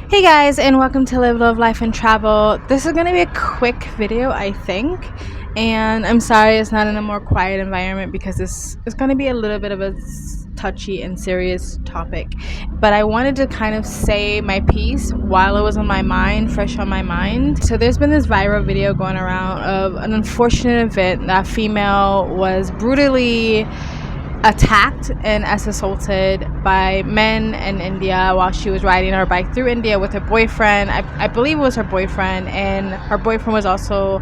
Hey guys, and welcome to Live, Love, Life, and Travel. This is going to be a quick video, I think, and I'm sorry it's not in a more quiet environment because this is going to be a little bit of a touchy and serious topic. But I wanted to kind of say my piece while it was on my mind, fresh on my mind. So there's been this viral video going around of an unfortunate event that female was brutally attacked and assaulted by men in India while she was riding her bike through India with her boyfriend. I believe it was her boyfriend, and her boyfriend was also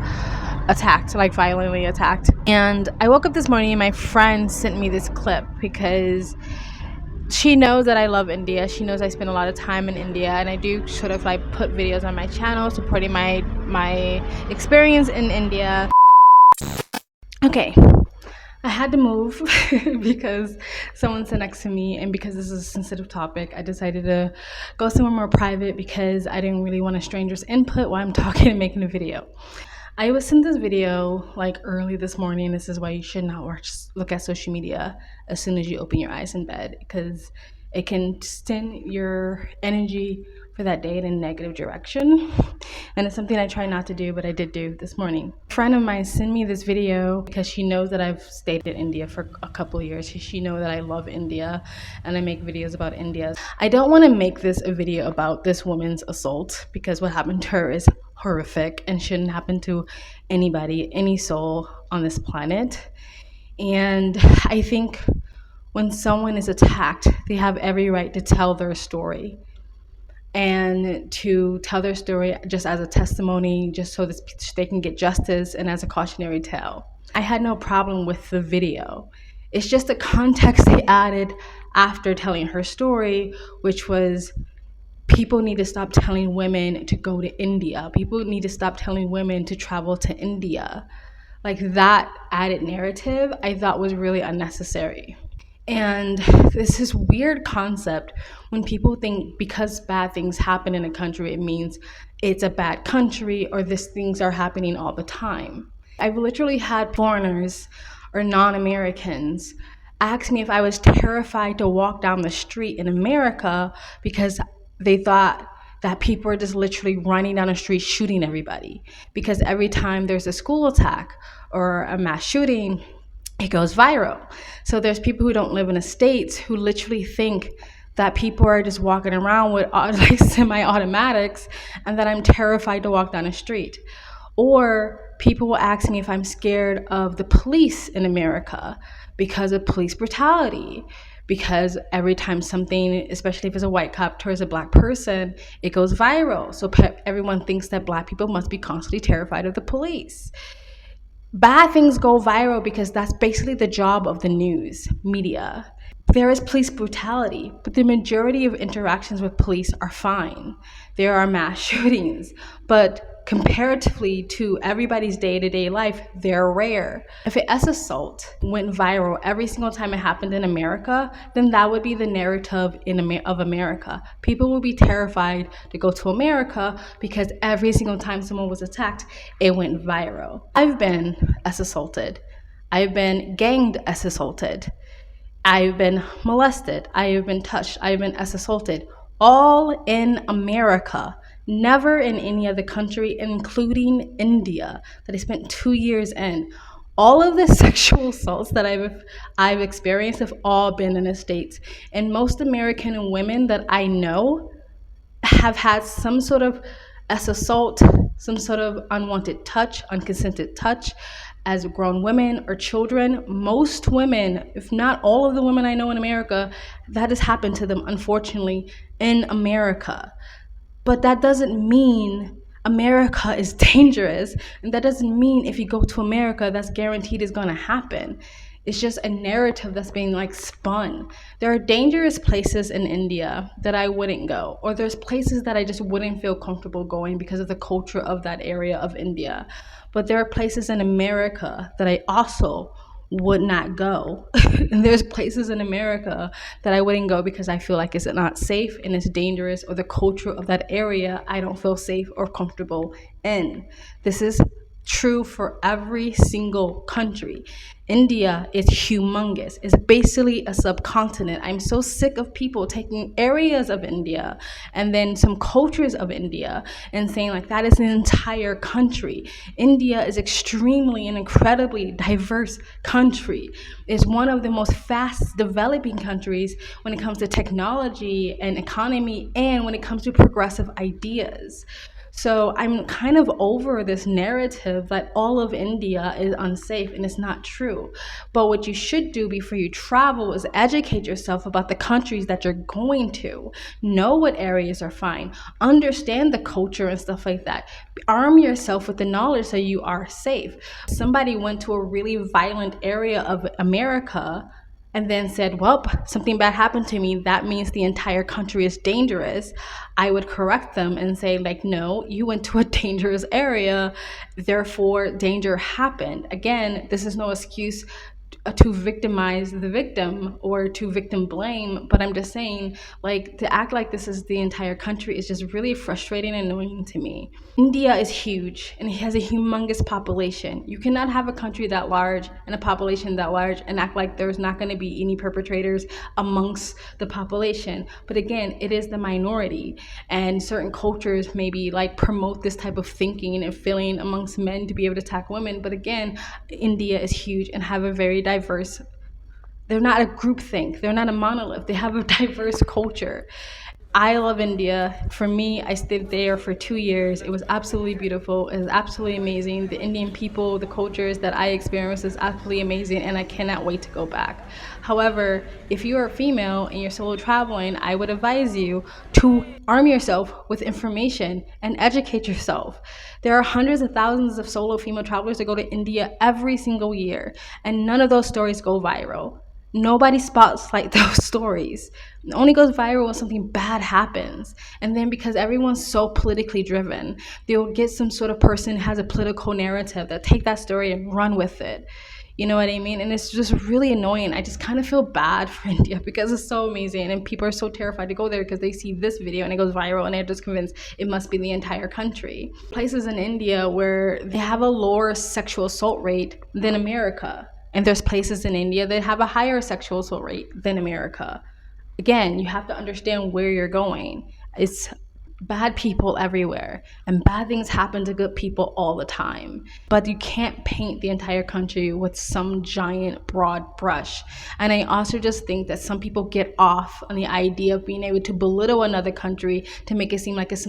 attacked, like violently attacked. And I woke up this morning and my friend sent me this clip because she knows that I love India. She knows I spend a lot of time in India, and I do sort of like put videos on my channel supporting my experience in India. Okay, I had to move because someone sat next to me, and because this is a sensitive topic, I decided to go somewhere more private because I didn't really want a stranger's input while I'm talking and making a video. I was sent this video like early this morning. This is why you should not look at social media as soon as you open your eyes in bed, because it can send your energy for that day in a negative direction. And it's something I try not to do, but I did do this morning. A friend of mine sent me this video because she knows that I've stayed in India for a couple of years. She knows that I love India and I make videos about India. I don't want to make this a video about this woman's assault because what happened to her is horrific and shouldn't happen to anybody, any soul on this planet. And I think when someone is attacked, they have every right to tell their story, and to tell their story just as a testimony, just so that they can get justice, and as a cautionary tale. I had no problem with the video. It's just the context they added after telling her story, which was people need to stop telling women to go to India. People need to stop telling women to travel to India. Like, that added narrative I thought was really unnecessary. And this is weird concept when people think because bad things happen in a country, it means it's a bad country or these things are happening all the time. I've literally had foreigners or non-Americans ask me if I was terrified to walk down the street in America because they thought that people are just literally running down the street shooting everybody. Because every time there's a school attack or a mass shooting, it goes viral. So there's people who don't live in the States who literally think that people are just walking around with like semi-automatics and that I'm terrified to walk down the street. Or people will ask me if I'm scared of the police in America because of police brutality. Because every time something, especially if it's a white cop towards a black person, it goes viral. So everyone thinks that black people must be constantly terrified of the police. Bad things go viral because that's basically the job of the news media. There is police brutality, but the majority of interactions with police are fine. There are mass shootings, but comparatively to everybody's day-to-day life, they're rare. If an assault went viral every single time it happened in America, then that would be the narrative of America. People would be terrified to go to America because every single time someone was attacked, it went viral. I've been assaulted. I've been ganged assaulted. I've been molested. I have been touched. I've been assaulted. All in America. Never in any other country, including India, that I spent 2 years in. All of the sexual assaults that I've experienced have all been in the States. And most American women that I know have had some sort of assault, some sort of unwanted touch, unconsented touch as grown women or children. Most women, if not all of the women I know in America, that has happened to them, unfortunately, in America. But that doesn't mean America is dangerous. And that doesn't mean if you go to America, that's guaranteed is going to happen. It's just a narrative that's being like spun. There are dangerous places in India that I wouldn't go, or there's places that I just wouldn't feel comfortable going because of the culture of that area of India. But there are places in America that I also would not go. And there's places in America that I wouldn't go because I feel like it's not safe and it's dangerous, or the culture of that area I don't feel safe or comfortable in. This is true for every single country. India is humongous. It's basically a subcontinent. I'm so sick of people taking areas of India and then some cultures of India and saying like that is an entire country. India is extremely and incredibly diverse country. It's one of the most fast developing countries when it comes to technology and economy and when it comes to progressive ideas. So I'm kind of over this narrative that all of India is unsafe, and it's not true. But what you should do before you travel is educate yourself about the countries that you're going to. Know what areas are fine. Understand the culture and stuff like that. Arm yourself with the knowledge so you are safe. Somebody went to a really violent area of America and then said, well, something bad happened to me, that means the entire country is dangerous, I would correct them and say, like, no, you went to a dangerous area, therefore danger happened. Again, this is no excuse to victimize the victim or to victim blame, but I'm just saying, like, to act like this is the entire country is just really frustrating and annoying to me. India is huge and it has a humongous population. You cannot have a country that large and a population that large and act like there's not going to be any perpetrators amongst the population. But again, it is the minority, and certain cultures maybe like promote this type of thinking and feeling amongst men to be able to attack women. But again, India is huge and have a very diverse, they're not a group think, they're not a monolith, they have a diverse culture. I love India. For me, I stayed there for 2 years. It was absolutely beautiful. It was absolutely amazing. The Indian people, the cultures that I experienced is absolutely amazing, and I cannot wait to go back. However, if you are a female and you're solo traveling, I would advise you to arm yourself with information and educate yourself. There are hundreds of thousands of solo female travelers that go to India every single year, and none of those stories go viral. Nobody spots like those stories. It only goes viral when something bad happens. And then because everyone's so politically driven, they'll get some sort of person who has a political narrative that take that story and run with it. You know what I mean? And it's just really annoying. I just kind of feel bad for India because it's so amazing and people are so terrified to go there because they see this video and it goes viral and they're just convinced it must be the entire country. Places in India where they have a lower sexual assault rate than America. And there's places in India that have a higher sexual assault rate than America. Again, you have to understand where you're going. It's bad people everywhere, and bad things happen to good people all the time. But you can't paint the entire country with some giant broad brush. And I also just think that some people get off on the idea of being able to belittle another country to make it seem like it's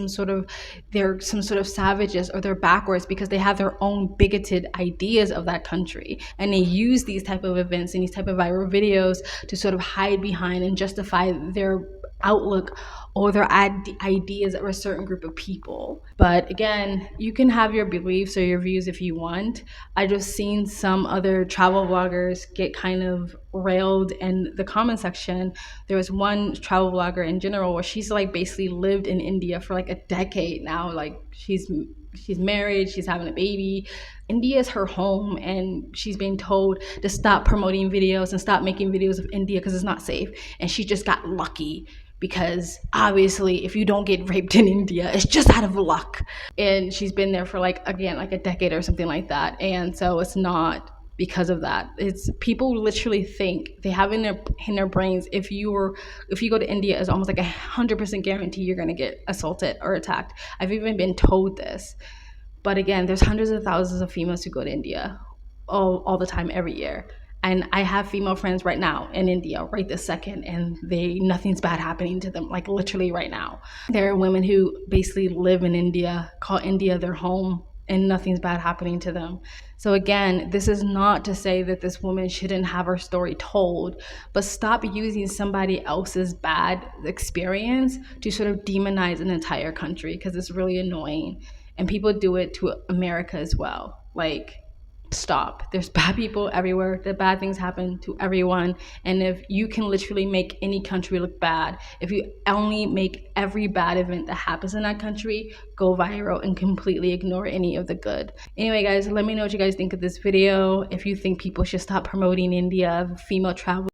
they're some sort of savages or they're backwards because they have their own bigoted ideas of that country, and they use these type of events and these type of viral videos to sort of hide behind and justify their outlook or their ideas of a certain group of people. But again, you can have your beliefs or your views if you want. I just seen some other travel vloggers get kind of railed in the comment section. There was one travel vlogger in general where she's like basically lived in India for like a decade now. Like she's married, she's having a baby. India is her home, and she's being told to stop promoting videos and stop making videos of India because it's not safe. And she just got lucky because obviously if you don't get raped in India, it's just out of luck. And she's been there for like a decade or something like that. And so it's not because of that. It's people literally think they have in their brains if you go to India, it's almost like 100% guarantee you're going to get assaulted or attacked. I've even been told this. But again, there's hundreds of thousands of females who go to India all the time, every year. And I have female friends right now in India, right this second, and nothing's bad happening to them, like literally right now. There are women who basically live in India, call India their home, and nothing's bad happening to them. So again, this is not to say that this woman shouldn't have her story told, but stop using somebody else's bad experience to sort of demonize an entire country, because it's really annoying. And people do it to America as well. Like, stop. There's bad people everywhere. The bad things happen to everyone. And if you can literally make any country look bad, if you only make every bad event that happens in that country go viral and completely ignore any of the good. Anyway, guys, let me know what you guys think of this video. If you think people should stop promoting India, female travel